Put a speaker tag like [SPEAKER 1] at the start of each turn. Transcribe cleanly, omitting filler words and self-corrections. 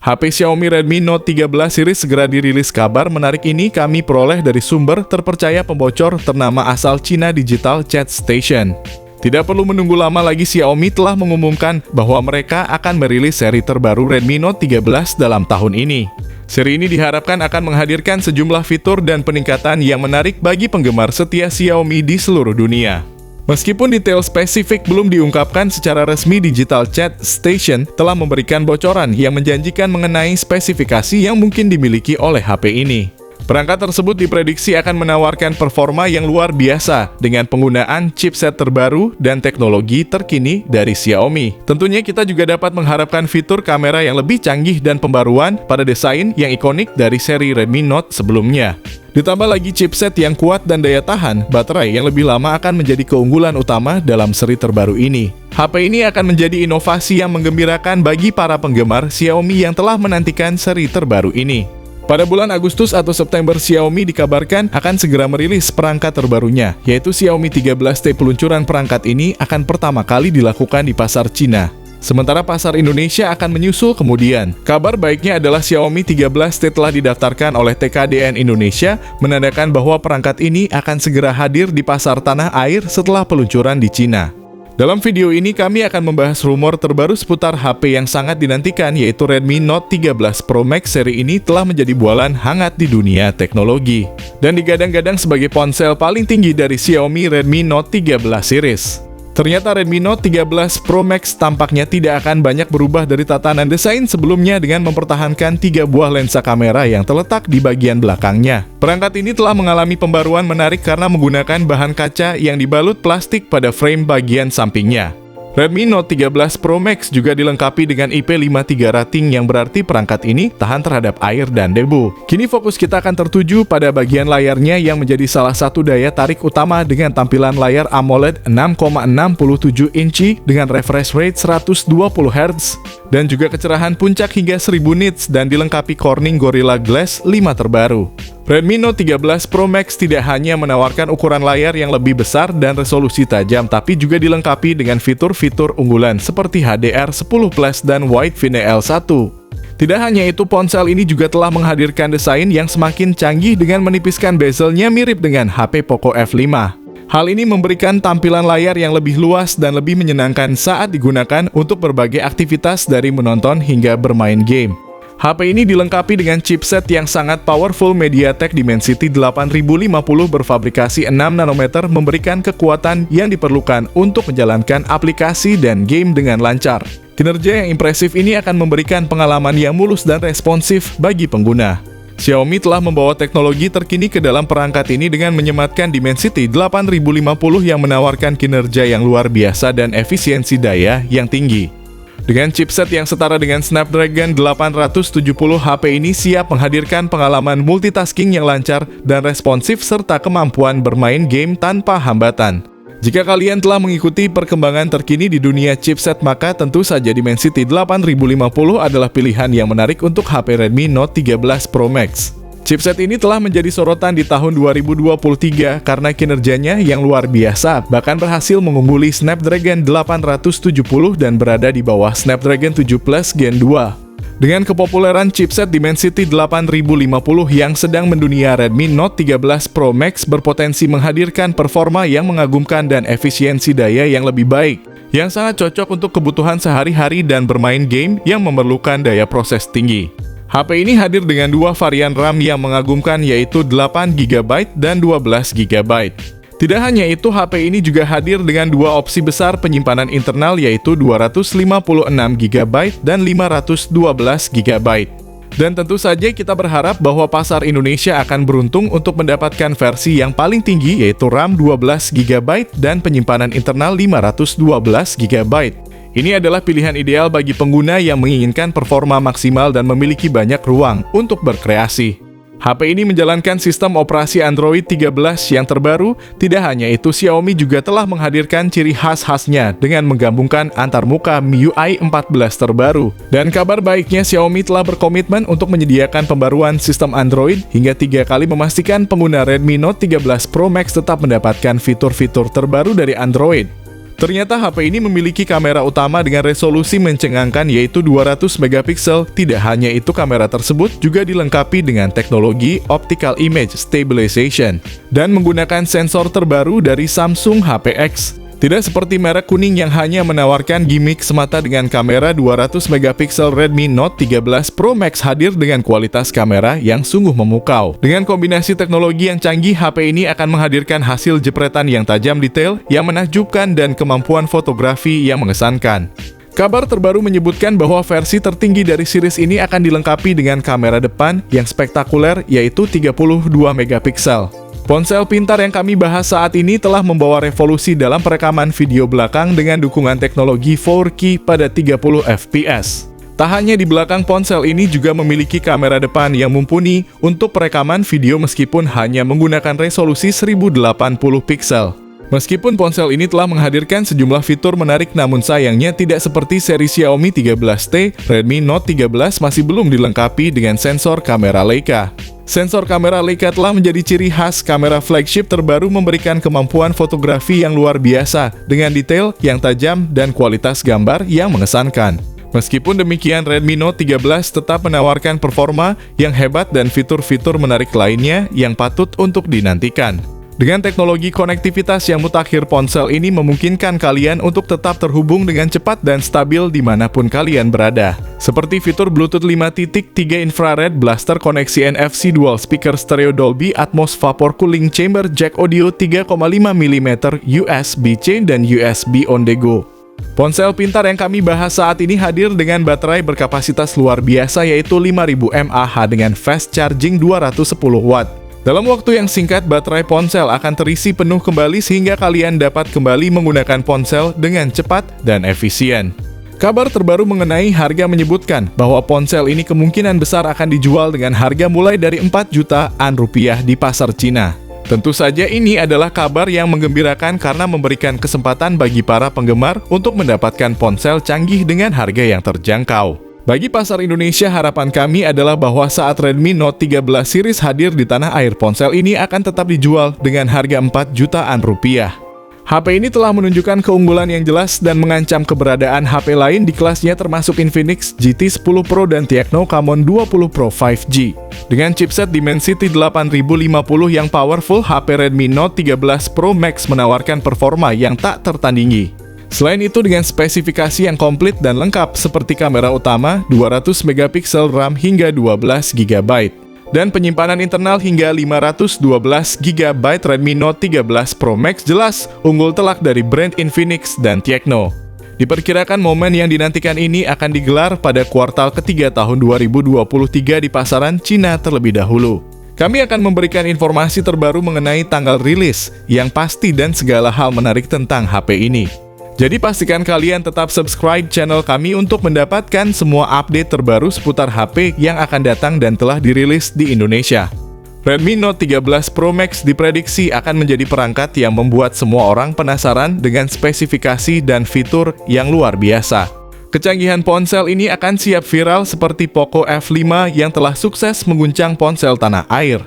[SPEAKER 1] HP Xiaomi Redmi Note 13 series segera dirilis. Kabar menarik ini kami peroleh dari sumber terpercaya pembocor ternama asal Cina Digital Chat Station. Tidak perlu menunggu lama lagi, Xiaomi telah mengumumkan bahwa mereka akan merilis seri terbaru Redmi Note 13 dalam tahun ini. Seri ini diharapkan akan menghadirkan sejumlah fitur dan peningkatan yang menarik bagi penggemar setia Xiaomi di seluruh dunia. Meskipun detail spesifik belum diungkapkan secara resmi, Digital Chat Station telah memberikan bocoran yang menjanjikan mengenai spesifikasi yang mungkin dimiliki oleh HP ini. Perangkat tersebut diprediksi akan menawarkan performa yang luar biasa dengan penggunaan chipset terbaru dan teknologi terkini dari Xiaomi. Tentunya kita juga dapat mengharapkan fitur kamera yang lebih canggih dan pembaruan pada desain yang ikonik dari seri Redmi Note sebelumnya. Ditambah lagi chipset yang kuat dan daya tahan baterai yang lebih lama akan menjadi keunggulan utama dalam seri terbaru ini. HP ini akan menjadi inovasi yang menggembirakan bagi para penggemar Xiaomi yang telah menantikan seri terbaru ini. Pada bulan Agustus atau September, Xiaomi dikabarkan akan segera merilis perangkat terbarunya, yaitu Xiaomi 13T. Peluncuran perangkat ini akan pertama kali dilakukan di pasar Cina. Sementara pasar Indonesia akan menyusul kemudian. Kabar baiknya adalah Xiaomi 13T telah didaftarkan oleh TKDN Indonesia, menandakan bahwa perangkat ini akan segera hadir di pasar tanah air setelah peluncuran di Cina. Dalam video ini kami akan membahas rumor terbaru seputar HP yang sangat dinantikan, yaitu Redmi Note 13 Pro Max. Seri ini telah menjadi bualan hangat di dunia teknologi dan digadang-gadang sebagai ponsel paling tinggi dari Xiaomi Redmi Note 13 series. Ternyata Redmi Note 13 Pro Max tampaknya tidak akan banyak berubah dari tatanan desain sebelumnya dengan mempertahankan 3 buah lensa kamera yang terletak di bagian belakangnya. Perangkat ini telah mengalami pembaruan menarik karena menggunakan bahan kaca yang dibalut plastik pada frame bagian sampingnya. Redmi Note 13 Pro Max juga dilengkapi dengan IP53 rating yang berarti perangkat ini tahan terhadap air dan debu. Kini fokus kita akan tertuju pada bagian layarnya yang menjadi salah satu daya tarik utama dengan tampilan layar AMOLED 6,67 inci dengan refresh rate 120 Hz dan juga kecerahan puncak hingga 1000 nits dan dilengkapi Corning Gorilla Glass 5 terbaru. Redmi Note 13 Pro Max tidak hanya menawarkan ukuran layar yang lebih besar dan resolusi tajam, tapi juga dilengkapi dengan fitur-fitur unggulan seperti HDR10+ dan Wide VNL1. Tidak hanya itu, ponsel ini juga telah menghadirkan desain yang semakin canggih dengan menipiskan bezelnya mirip dengan HP Poco F5. Hal ini memberikan tampilan layar yang lebih luas dan lebih menyenangkan saat digunakan untuk berbagai aktivitas dari menonton hingga bermain game. HP ini dilengkapi dengan chipset yang sangat powerful MediaTek Dimensity 8050 berfabrikasi 6 nanometer, memberikan kekuatan yang diperlukan untuk menjalankan aplikasi dan game dengan lancar. Kinerja yang impresif ini akan memberikan pengalaman yang mulus dan responsif bagi pengguna. Xiaomi telah membawa teknologi terkini ke dalam perangkat ini dengan menyematkan Dimensity 8050 yang menawarkan kinerja yang luar biasa dan efisiensi daya yang tinggi. Dengan chipset yang setara dengan Snapdragon 870, HP ini siap menghadirkan pengalaman multitasking yang lancar dan responsif serta kemampuan bermain game tanpa hambatan. Jika kalian telah mengikuti perkembangan terkini di dunia chipset, maka tentu saja Dimensity 8050 adalah pilihan yang menarik untuk HP Redmi Note 13 Pro Max. Chipset ini telah menjadi sorotan di tahun 2023 karena kinerjanya yang luar biasa, bahkan berhasil mengungguli Snapdragon 870 dan berada di bawah Snapdragon 7 Plus Gen 2. Dengan kepopuleran chipset Dimensity 8050 yang sedang mendunia, Redmi Note 13 Pro Max berpotensi menghadirkan performa yang mengagumkan dan efisiensi daya yang lebih baik, yang sangat cocok untuk kebutuhan sehari-hari dan bermain game yang memerlukan daya proses tinggi. HP ini hadir dengan 2 varian RAM yang mengagumkan, yaitu 8GB dan 12GB. Tidak hanya itu, HP ini juga hadir dengan 2 opsi besar penyimpanan internal, yaitu 256GB dan 512GB. Dan tentu saja kita berharap bahwa pasar Indonesia akan beruntung untuk mendapatkan versi yang paling tinggi, yaitu RAM 12GB dan penyimpanan internal 512GB. Ini adalah pilihan ideal bagi pengguna yang menginginkan performa maksimal dan memiliki banyak ruang untuk berkreasi. HP ini menjalankan sistem operasi Android 13 yang terbaru. Tidak hanya itu, Xiaomi juga telah menghadirkan ciri khas-khasnya dengan menggabungkan antarmuka MIUI 14 terbaru. Dan kabar baiknya, Xiaomi telah berkomitmen untuk menyediakan pembaruan sistem Android hingga 3 kali, memastikan pengguna Redmi Note 13 Pro Max tetap mendapatkan fitur-fitur terbaru dari Android. Ternyata HP ini memiliki kamera utama dengan resolusi mencengangkan yaitu 200 megapiksel. Tidak hanya itu, kamera tersebut juga dilengkapi dengan teknologi Optical Image Stabilization dan menggunakan sensor terbaru dari Samsung HPX. Tidak seperti merek kuning yang hanya menawarkan gimmick semata. Dengan kamera 200 megapiksel, Redmi Note 13 Pro Max hadir dengan kualitas kamera yang sungguh memukau. Dengan kombinasi teknologi yang canggih, HP ini akan menghadirkan hasil jepretan yang tajam, detail yang menakjubkan, dan kemampuan fotografi yang mengesankan. Kabar terbaru menyebutkan bahwa versi tertinggi dari series ini akan dilengkapi dengan kamera depan yang spektakuler yaitu 32 megapiksel. Ponsel pintar yang kami bahas saat ini telah membawa revolusi dalam perekaman video belakang dengan dukungan teknologi 4K pada 30 fps. Tak hanya di belakang, ponsel ini juga memiliki kamera depan yang mumpuni untuk perekaman video meskipun hanya menggunakan resolusi 1080 piksel. Meskipun ponsel ini telah menghadirkan sejumlah fitur menarik, namun sayangnya tidak seperti seri Xiaomi 13T, Redmi Note 13 masih belum dilengkapi dengan sensor kamera Leica. Sensor kamera Leica telah menjadi ciri khas kamera flagship terbaru, memberikan kemampuan fotografi yang luar biasa dengan detail yang tajam dan kualitas gambar yang mengesankan. Meskipun demikian, Redmi Note 13 tetap menawarkan performa yang hebat dan fitur-fitur menarik lainnya yang patut untuk dinantikan. Dengan teknologi konektivitas yang mutakhir, ponsel ini memungkinkan kalian untuk tetap terhubung dengan cepat dan stabil dimanapun kalian berada. Seperti fitur Bluetooth 5.3 infrared, blaster koneksi NFC, dual speaker stereo Dolby Atmos, vapor cooling chamber, jack audio 3,5 mm, USB-C, dan USB on the go. Ponsel pintar yang kami bahas saat ini hadir dengan baterai berkapasitas luar biasa yaitu 5000 mAh dengan fast charging 210 watt. Dalam waktu yang singkat, baterai ponsel akan terisi penuh kembali sehingga kalian dapat kembali menggunakan ponsel dengan cepat dan efisien. Kabar terbaru mengenai harga menyebutkan bahwa ponsel ini kemungkinan besar akan dijual dengan harga mulai dari 4 jutaan rupiah di pasar Cina. Tentu saja ini adalah kabar yang menggembirakan karena memberikan kesempatan bagi para penggemar untuk mendapatkan ponsel canggih dengan harga yang terjangkau. Bagi pasar Indonesia, harapan kami adalah bahwa saat Redmi Note 13 series hadir di tanah air, ponsel ini akan tetap dijual dengan harga 4 jutaan rupiah. HP ini telah menunjukkan keunggulan yang jelas dan mengancam keberadaan HP lain di kelasnya termasuk Infinix GT 10 Pro dan Tecno Camon 20 Pro 5G. Dengan chipset Dimensity 8050 yang powerful, HP Redmi Note 13 Pro Max menawarkan performa yang tak tertandingi. Selain itu, dengan spesifikasi yang komplit dan lengkap seperti kamera utama, 200 megapiksel, RAM hingga 12 GB, dan penyimpanan internal hingga 512 GB, Redmi Note 13 Pro Max jelas unggul telak dari brand Infinix dan Tecno. Diperkirakan momen yang dinantikan ini akan digelar pada kuartal ketiga tahun 2023 di pasaran Cina terlebih dahulu. Kami akan memberikan informasi terbaru mengenai tanggal rilis yang pasti dan segala hal menarik tentang HP ini. Jadi pastikan kalian tetap subscribe channel kami untuk mendapatkan semua update terbaru seputar HP yang akan datang dan telah dirilis di Indonesia. Redmi Note 13 Pro Max diprediksi akan menjadi perangkat yang membuat semua orang penasaran dengan spesifikasi dan fitur yang luar biasa. Kecanggihan ponsel ini akan siap viral seperti Poco F5 yang telah sukses mengguncang ponsel tanah air.